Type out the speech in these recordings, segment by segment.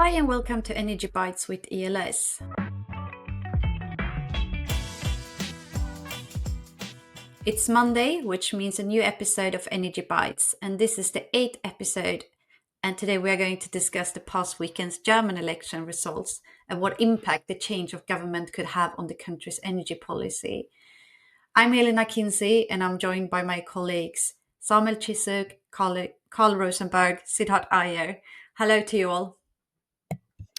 Hi and welcome to Energy Bites with ELS. It's Monday, which means a new episode of Energy Bites, and this is the 8th episode. And today we are going to discuss the past weekend's German election results and what impact the change of government could have on the country's energy policy. I'm Elena Kinsey, and I'm joined by my colleagues Samuel Chisuk, Carl Rosenberg, Siddharth Iyer. Hello to you all.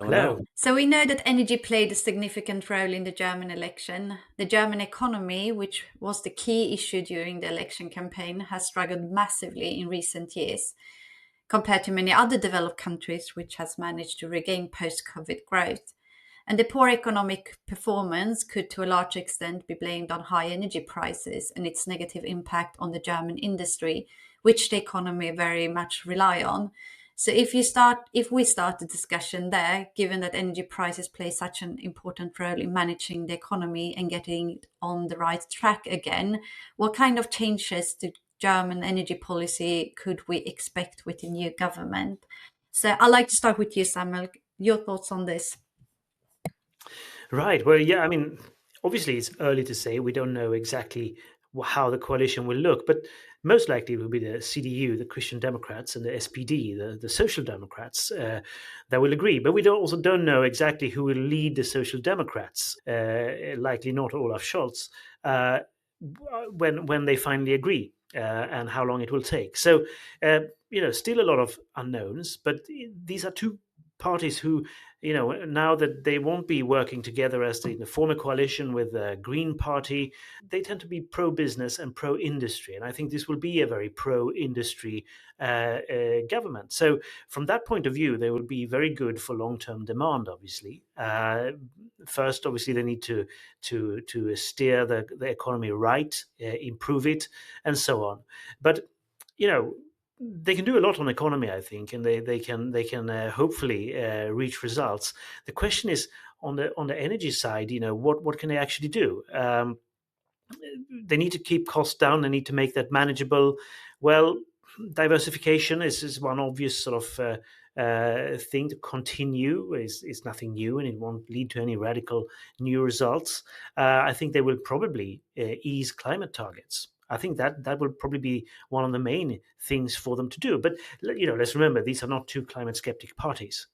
Hello. So we know that energy played a significant role in the German election. The German economy, which was the key issue during the election campaign, has struggled massively in recent years compared to many other developed countries which has managed to regain post-COVID growth. And the poor economic performance could to a large extent be blamed on high energy prices and its negative impact on the German industry, which the economy very much rely on. So if we start the discussion there, given that energy prices play such an important role in managing the economy and getting it on the right track again, what kind of changes to German energy policy could we expect with the new government? So I'd like to start with you, Samuel. Your thoughts on this? Right. Well, yeah, I mean, obviously it's early to say. We don't know exactly how the coalition will look, but most likely it will be the CDU, the Christian Democrats, and the SPD, the Social Democrats, that will agree. But we also don't know exactly who will lead the Social Democrats, likely not Olaf Scholz, when they finally agree. And how long it will take. So, still a lot of unknowns, but these are two parties who, now that they won't be working together as the former coalition with the Green Party, they tend to be pro-business and pro-industry. And I think this will be a very pro-industry government. So from that point of view, they will be very good for long-term demand, obviously. First, obviously, they need to steer the economy right, improve it, and so on. But, they can do a lot on economy, I think, and they can hopefully reach results. The question is on the energy side. What can they actually do? They need to keep costs down. They need to make that manageable. Well, diversification is one obvious sort of thing to continue. Is nothing new, and it won't lead to any radical new results. I think they will probably ease climate targets. I think that will probably be one of the main things for them to do. But let's remember, these are not two climate skeptic parties.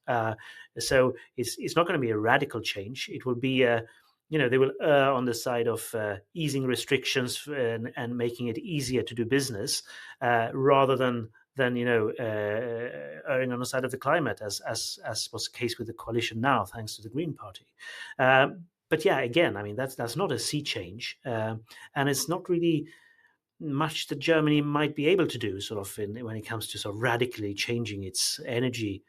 So it's not going to be a radical change. It will be they will err on the side of easing restrictions and making it easier to do business, rather than erring on the side of the climate, as was the case with the coalition now, thanks to the Green Party. But yeah, again, I mean that's not a sea change, and it's not really much that Germany might be able to do, sort of, when it comes to sort of radically changing its energy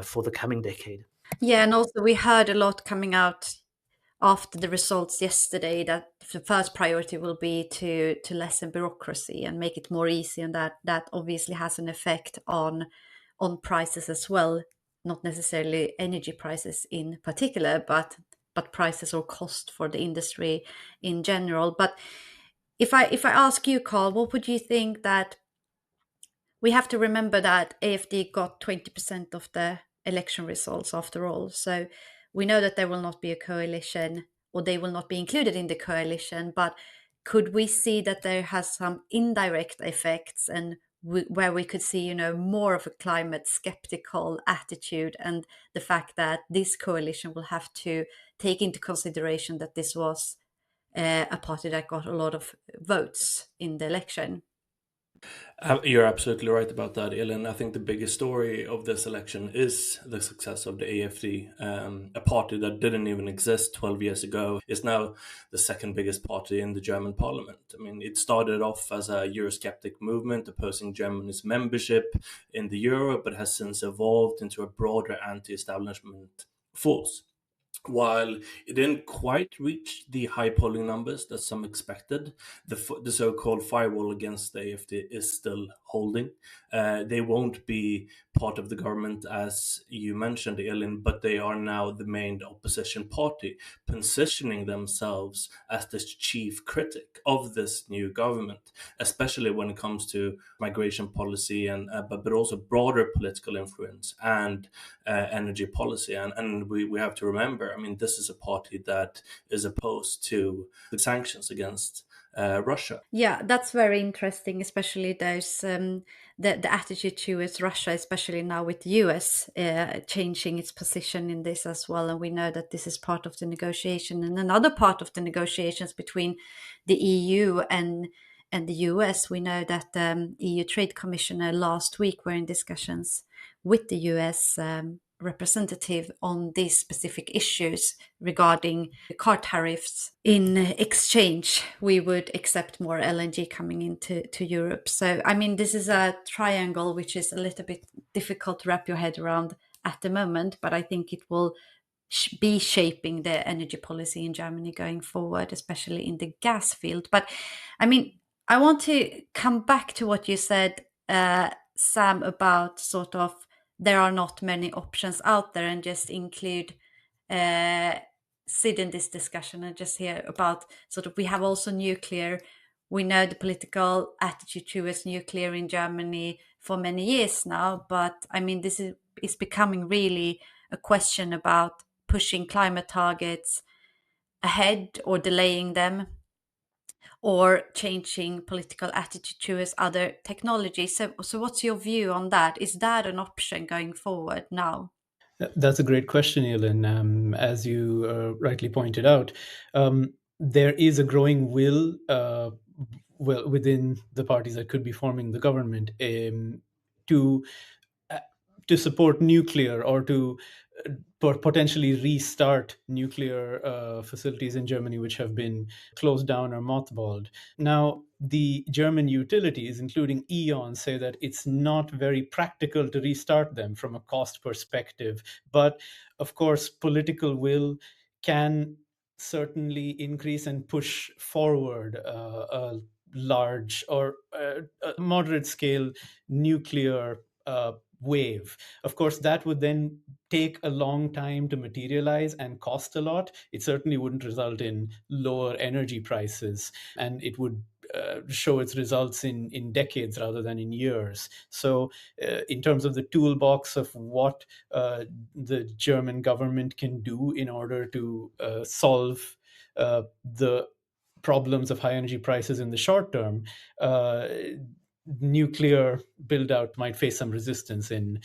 for the coming decade. Yeah, and also we heard a lot coming out after the results yesterday that the first priority will be to lessen bureaucracy and make it more easy, and that obviously has an effect on prices as well, not necessarily energy prices in particular, but prices or cost for the industry in general. But if I ask you, Carl, what would you think that we have to remember that AFD got 20% of the election results after all. So we know that there will not be a coalition, or they will not be included in the coalition, but could we see that there has some indirect effects, and where we could see, more of a climate skeptical attitude, and the fact that this coalition will have to take into consideration that this was a party that got a lot of votes in the election? You're absolutely right about that, Elin. I think the biggest story of this election is the success of the AFD. A party that didn't even exist 12 years ago is now the second biggest party in the German parliament. I mean, it started off as a Eurosceptic movement opposing Germany's membership in the euro, but has since evolved into a broader anti-establishment force. While it didn't quite reach the high polling numbers that some expected, the so-called firewall against the AFD is still holding. They won't be part of the government, as you mentioned, Elin, but they are now the main opposition party, positioning themselves as the chief critic of this new government, especially when it comes to migration policy and but also broader political influence and energy policy. And we have to remember, I mean, this is a party that is opposed to the sanctions against Russia. Yeah, that's very interesting, especially those the attitude towards Russia, especially now with the US changing its position in this as well. And we know that this is part of the negotiation, and another part of the negotiations between the EU and the US. We know that EU Trade Commissioner last week were in discussions with the US. Representative on these specific issues regarding car tariffs. In exchange, we would accept more LNG coming into Europe. So, I mean, this is a triangle which is a little bit difficult to wrap your head around at the moment, but I think it will be shaping the energy policy in Germany going forward, especially in the gas field. But I mean, I want to come back to what you said, Sam, about sort of there are not many options out there, and just include Sid in this discussion and just hear about sort of we have also nuclear. We know the political attitude towards nuclear in Germany for many years now, but I mean, this is becoming really a question about pushing climate targets ahead or delaying them, or changing political attitude towards other technologies. So what's your view on that? Is that an option going forward now? That's a great question, Elin. As you rightly pointed out, there is a growing will, well, within the parties that could be forming the government, to uh, to support nuclear, or to potentially restart nuclear facilities in Germany which have been closed down or mothballed. Now, the German utilities, including E.ON, say that it's not very practical to restart them from a cost perspective. But of course, political will can certainly increase and push forward a large or a moderate scale nuclear wave. Of course, that would then take a long time to materialize and cost a lot. It certainly wouldn't result in lower energy prices, and it would show its results in decades rather than in years. So, in terms of the toolbox of what the German government can do in order to solve the problems of high energy prices in the short term, nuclear build out might face some resistance in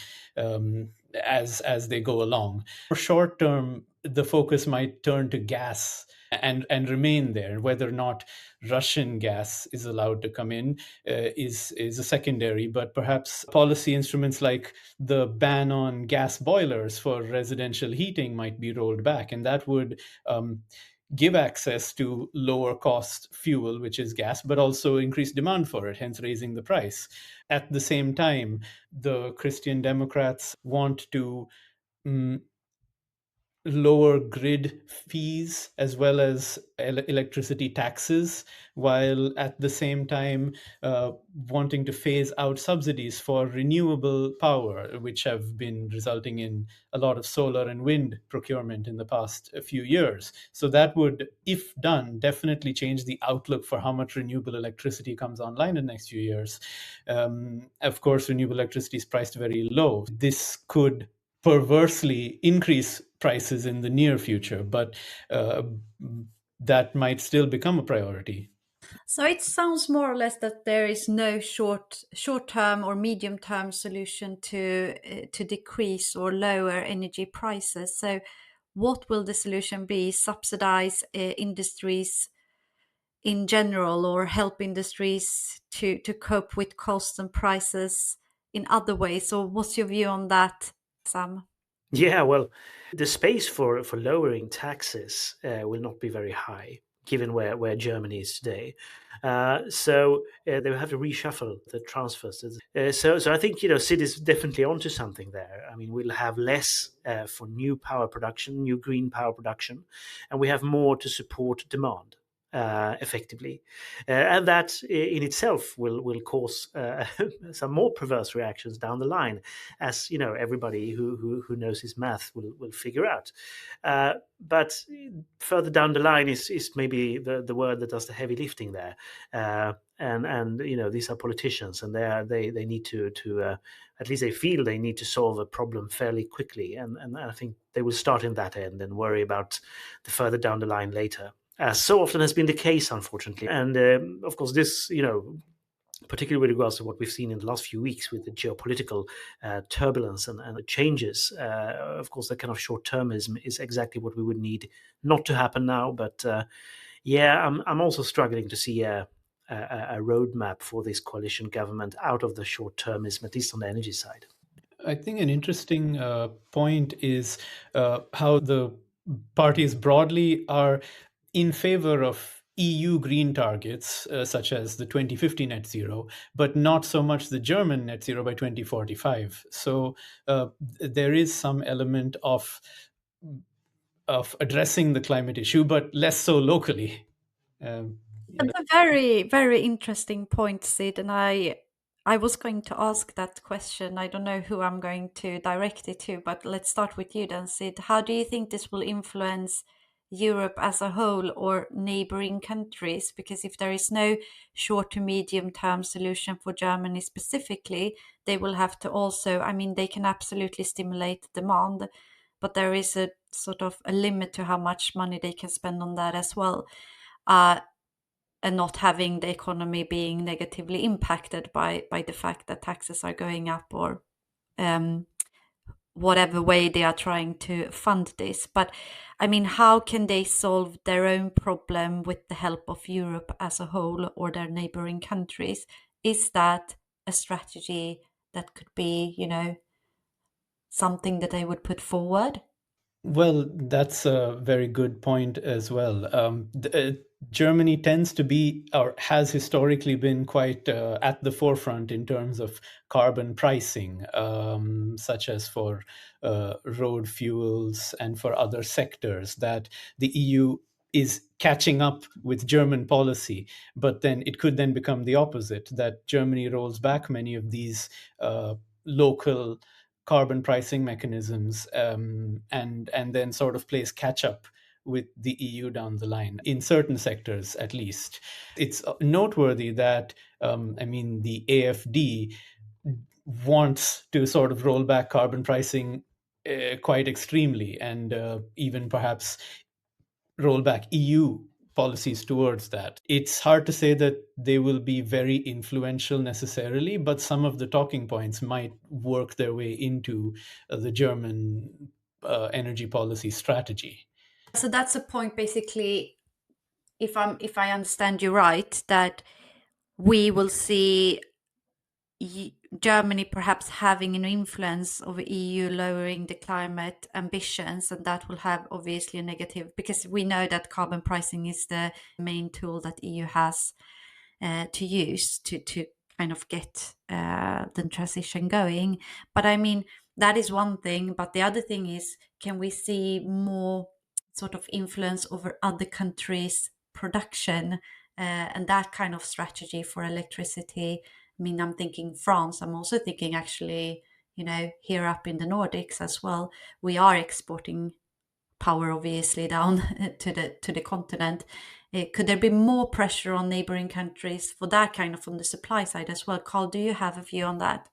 as they go along. For short term, the focus might turn to gas and remain there. Whether or not Russian gas is allowed to come in is a secondary, but perhaps policy instruments like the ban on gas boilers for residential heating might be rolled back, and that would give access to lower cost fuel, which is gas, but also increase demand for it, hence raising the price. At the same time, the Christian Democrats want to lower grid fees as well as electricity taxes, while at the same time wanting to phase out subsidies for renewable power, which have been resulting in a lot of solar and wind procurement in the past few years. So that would, if done, definitely change the outlook for how much renewable electricity comes online in the next few years. Of course, renewable electricity is priced very low. This could perversely increase prices in the near future, but that might still become a priority. So it sounds more or less that there is no short-term or medium-term solution to decrease or lower energy prices. So what will the solution be? Subsidize industries in general, or help industries to cope with costs and prices in other ways? So what's your view on that, Sam? Yeah, well, the space for lowering taxes will not be very high, given where Germany is today. So they will have to reshuffle the transfers. So I think Sid is definitely onto something there. I mean, we'll have less for new power production, new green power production, and we have more to support demand effectively, and that in itself will cause some more perverse reactions down the line, as everybody who knows his math will figure out. But further down the line is maybe the word that does the heavy lifting there. And these are politicians, and they need to at least they feel they need to solve a problem fairly quickly, and I think they will start in that end and worry about the further down the line later, as so often has been the case, unfortunately. And of course, this particularly with regards to what we've seen in the last few weeks with the geopolitical turbulence and the changes. Of course, that kind of short-termism is exactly what we would need not to happen now. But I'm also struggling to see a roadmap for this coalition government out of the short-termism, at least on the energy side. I think an interesting point is how the parties broadly are in favor of EU green targets, such as the 2050 net zero, but not so much the German net zero by 2045. So there is some element of addressing the climate issue, but less so locally. That's a very, very interesting point, Sid. And I was going to ask that question. I don't know who I'm going to direct it to, but let's start with you then, Sid. How do you think this will influence Europe as a whole or neighboring countries? Because if there is no short to medium term solution for Germany specifically, they will have to also, I mean, they can absolutely stimulate demand, but there is a sort of a limit to how much money they can spend on that as well. And not having the economy being negatively impacted by the fact that taxes are going up or whatever way they are trying to fund this. But I mean, how can they solve their own problem with the help of Europe as a whole or their neighboring countries? Is that a strategy that could be, something that they would put forward? Well, that's a very good point as well. Germany tends to be, or has historically been, quite at the forefront in terms of carbon pricing, such as for road fuels and for other sectors, that the EU is catching up with German policy. But then it could then become the opposite, that Germany rolls back many of these local carbon pricing mechanisms, and then sort of plays catch up with the EU down the line, in certain sectors at least. It's noteworthy that, the AFD wants to sort of roll back carbon pricing quite extremely, and even perhaps roll back EU policies towards that. It's hard to say that they will be very influential necessarily, but some of the talking points might work their way into the German energy policy strategy. So that's a point, basically, if I understand you right, that we will see Germany perhaps having an influence over EU lowering the climate ambitions, and that will have obviously a negative, because we know that carbon pricing is the main tool that EU has to use to kind of get the transition going. But I mean, that is one thing. But the other thing is, can we see more sort of influence over other countries' production and that kind of strategy for electricity? I mean, I'm thinking France. I'm also thinking actually, here up in the Nordics as well, we are exporting power obviously down to the continent. Could there be more pressure on neighboring countries for that kind of from the supply side as well? Carl, do you have a view on that?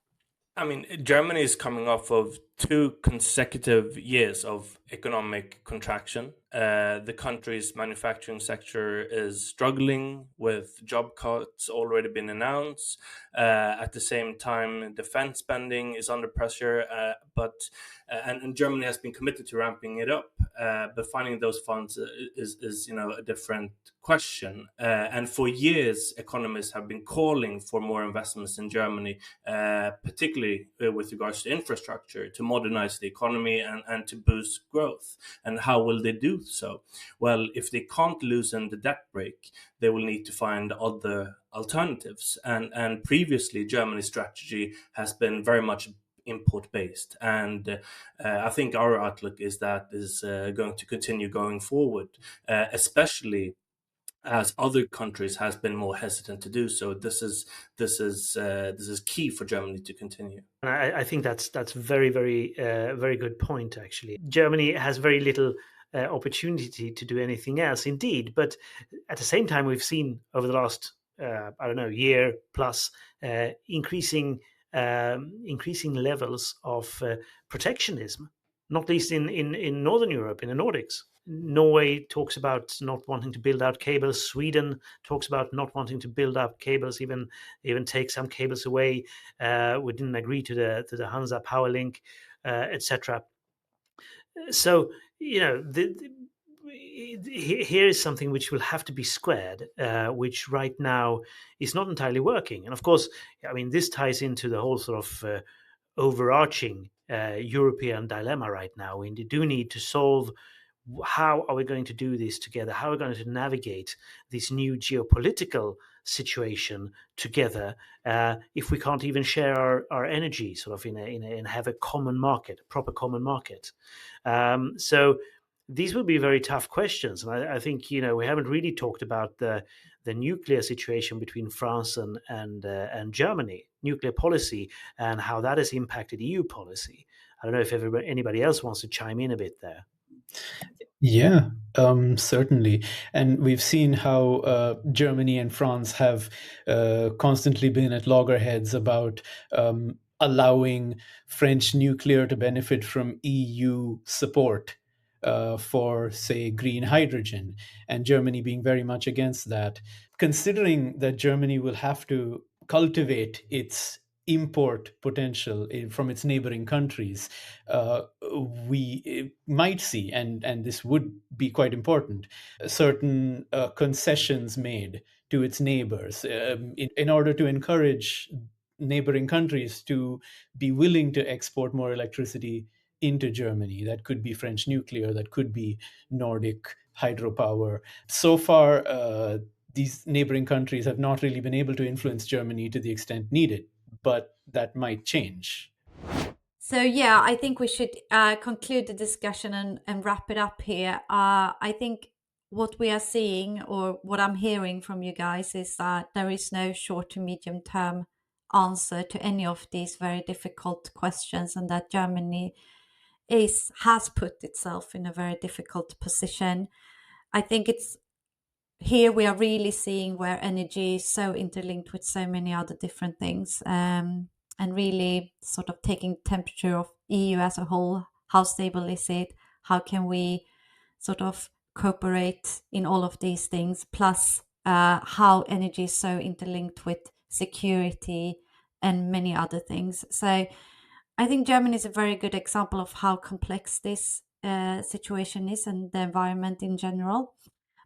I mean, Germany is coming off of 2 consecutive years of economic contraction. The country's manufacturing sector is struggling, with job cuts already been announced. At the same time, defense spending is under pressure, and Germany has been committed to ramping it up. But finding those funds is a different question. And for years, economists have been calling for more investments in Germany, particularly with regards to infrastructure, to modernize the economy and to boost growth. And how will they do so? Well, if they can't loosen the debt brake, they will need to find other alternatives. And previously, Germany's strategy has been very much import based, and I think our outlook is that is going to continue going forward, especially as other countries has been more hesitant to do so. This is key for Germany to continue. And I think that's very, very good point. Actually, Germany has very little opportunity to do anything else, indeed. But at the same time, we've seen over the last year plus increasing levels of protectionism, not least in Northern Europe, in the Nordics. Norway talks about not wanting to build out cables. Sweden talks about not wanting to build up cables, even take some cables away. We didn't agree to the Hansa Power Link, etc. So here is something which will have to be squared, which right now is not entirely working. And of course, I mean, this ties into the whole sort of overarching European dilemma right now. We do need to solve how are we going to do this together? How are we going to navigate this new geopolitical situation together if we can't even share our energy sort of and have a common market, a proper common market? So these will be very tough questions. And I think, we haven't really talked about the nuclear situation between France and Germany, nuclear policy, and how that has impacted EU policy. I don't know if anybody else wants to chime in a bit there. Yeah, certainly. And we've seen how Germany and France have constantly been at loggerheads about allowing French nuclear to benefit from EU support for, say, green hydrogen, and Germany being very much against that. Considering that Germany will have to cultivate its import potential from its neighboring countries, we might see, and this would be quite important, certain concessions made to its neighbors in order to encourage neighboring countries to be willing to export more electricity into Germany. That could be French nuclear, that could be Nordic hydropower. So far, these neighboring countries have not really been able to influence Germany to the extent needed, but that might change. So yeah, I think we should conclude the discussion and wrap it up here. I think what we are seeing, or what I'm hearing from you guys, is that there is no short to medium term answer to any of these very difficult questions, and that Germany has put itself in a very difficult position. I think it's here we are really seeing where energy is so interlinked with so many other different things, and really sort of taking temperature of EU as a whole. How stable is it? How can we sort of cooperate in all of these things? Plus, how energy is so interlinked with security and many other things. So I think Germany is a very good example of how complex this situation is, and the environment in general.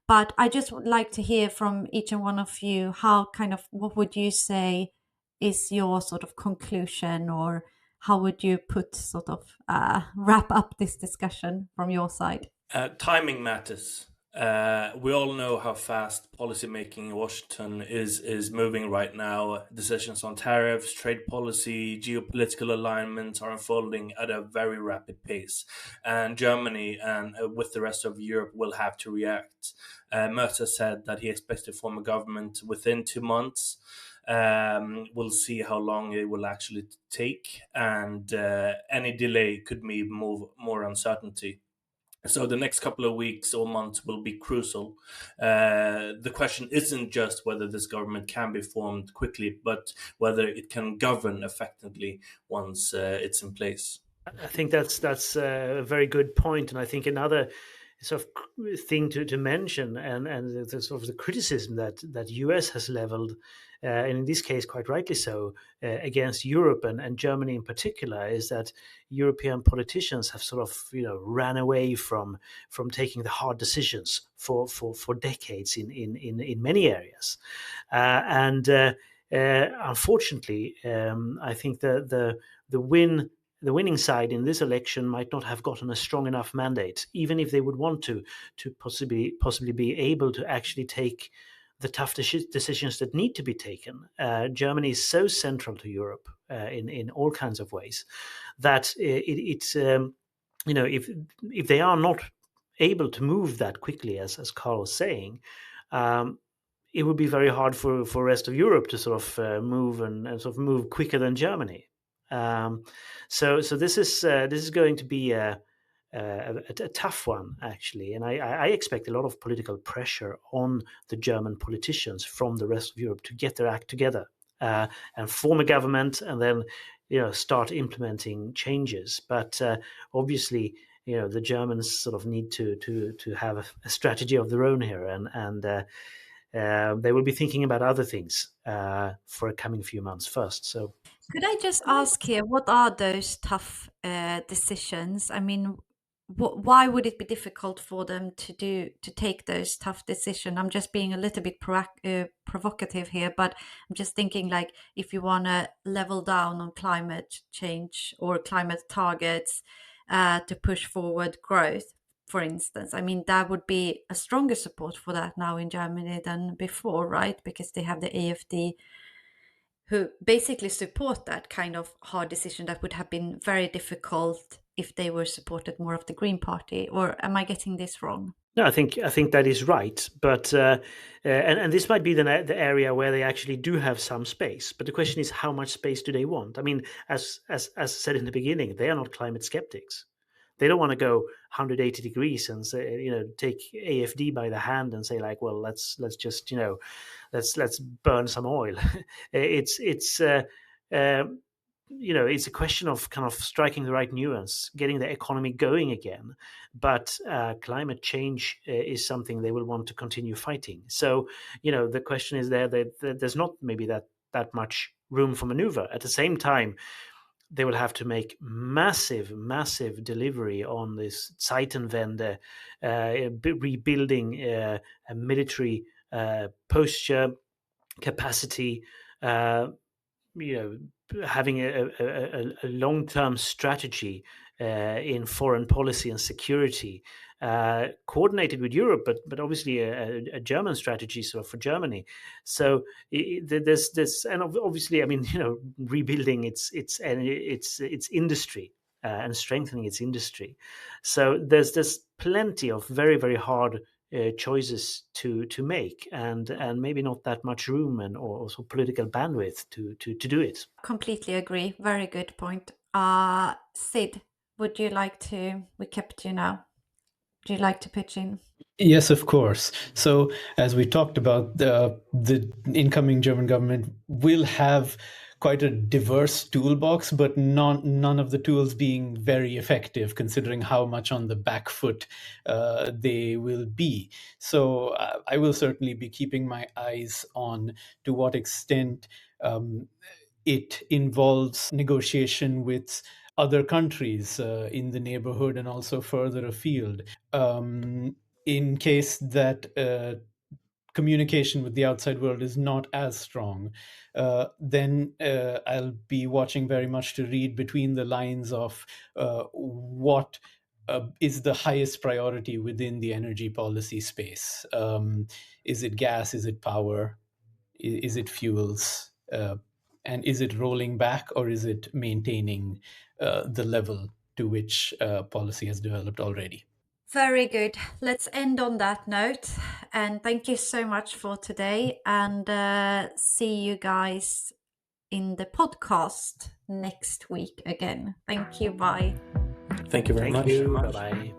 But I just would like to hear from each and one of you, what would you say is your sort of conclusion, or how would you wrap up this discussion from your side? Timing matters. We all know how fast policymaking in Washington is moving right now. Decisions on tariffs, trade policy, geopolitical alignments are unfolding at a very rapid pace. And Germany and with the rest of Europe will have to react. Mercer said that he expects to form a government within 2 months. We'll see how long it will actually take, and any delay could mean more uncertainty. So the next couple of weeks or months will be crucial. The question isn't just whether this government can be formed quickly, but whether it can govern effectively once it's in place. I think that's a very good point, and I think another sort of thing to mention, and the sort of the criticism that US has leveled, and in this case quite rightly so, against Europe and Germany in particular, is that European politicians have sort of ran away from taking the hard decisions for decades in many areas, and unfortunately, I think the win the winning side in this election might not have gotten a strong enough mandate, even if they would want to possibly be able to actually take the tough decisions that need to be taken. Germany is so central to Europe in all kinds of ways that it's if they are not able to move that quickly, as Carl was saying, it would be very hard for rest of Europe to sort of move and sort of move quicker than Germany. So this is going to be a tough one, actually, and I expect a lot of political pressure on the German politicians from the rest of Europe to get their act together and form a government, and then start implementing changes. But obviously, the Germans sort of need to have a strategy of their own here, and they will be thinking about other things for a coming few months first. So, could I just ask here, what are those tough decisions? I mean, why would it be difficult for them to take those tough decisions? I'm just being a little bit provocative here, but I'm just thinking, like, if you want to level down on climate change or climate targets to push forward growth, for instance, I mean, that would be a stronger support for that now in Germany than before, right? Because they have the AfD who basically support that kind of hard decision that would have been very difficult if they were supported more of the Green Party. Or am I getting this wrong? No, I think that is right, but and this might be the area where they actually do have some space. But the question is, how much space do they want? I mean, as said in the beginning, they are not climate skeptics. They don't want to go 180 degrees and say, take AfD by the hand and say, like, well, let's just let's burn some oil. it's a question of kind of striking the right nuance, getting the economy going again. But climate change is something they will want to continue fighting. So, the question is that there's not maybe that much room for maneuver. At the same time, they will have to make massive delivery on this Zeitenwende, rebuilding a military posture, capacity, having a long-term strategy in foreign policy and security, coordinated with Europe, but obviously a German strategy sort of for Germany. So there's this, and obviously, I mean, rebuilding its industry and strengthening its industry. So there's plenty of very hard choices to make, and maybe not that much room and or also political bandwidth to do it. Completely agree. Very good point. Sid, would you like to? We kept you now. Would you like to pitch in? Yes, of course. So, as we talked about, the incoming German government will have quite a diverse toolbox, but none of the tools being very effective, considering how much on the back foot they will be. So, I will certainly be keeping my eyes on to what extent it involves negotiation with other countries in the neighborhood and also further afield. In case that communication with the outside world is not as strong, then I'll be watching very much to read between the lines of what is the highest priority within the energy policy space. Is it gas? Is it power? Is it fuels? And is it rolling back, or is it maintaining the level to which policy has developed already? Very good. Let's end on that note. And thank you so much for today. And see you guys in the podcast next week again. Thank you. Bye. Thank you very much. Thank you. Bye-bye.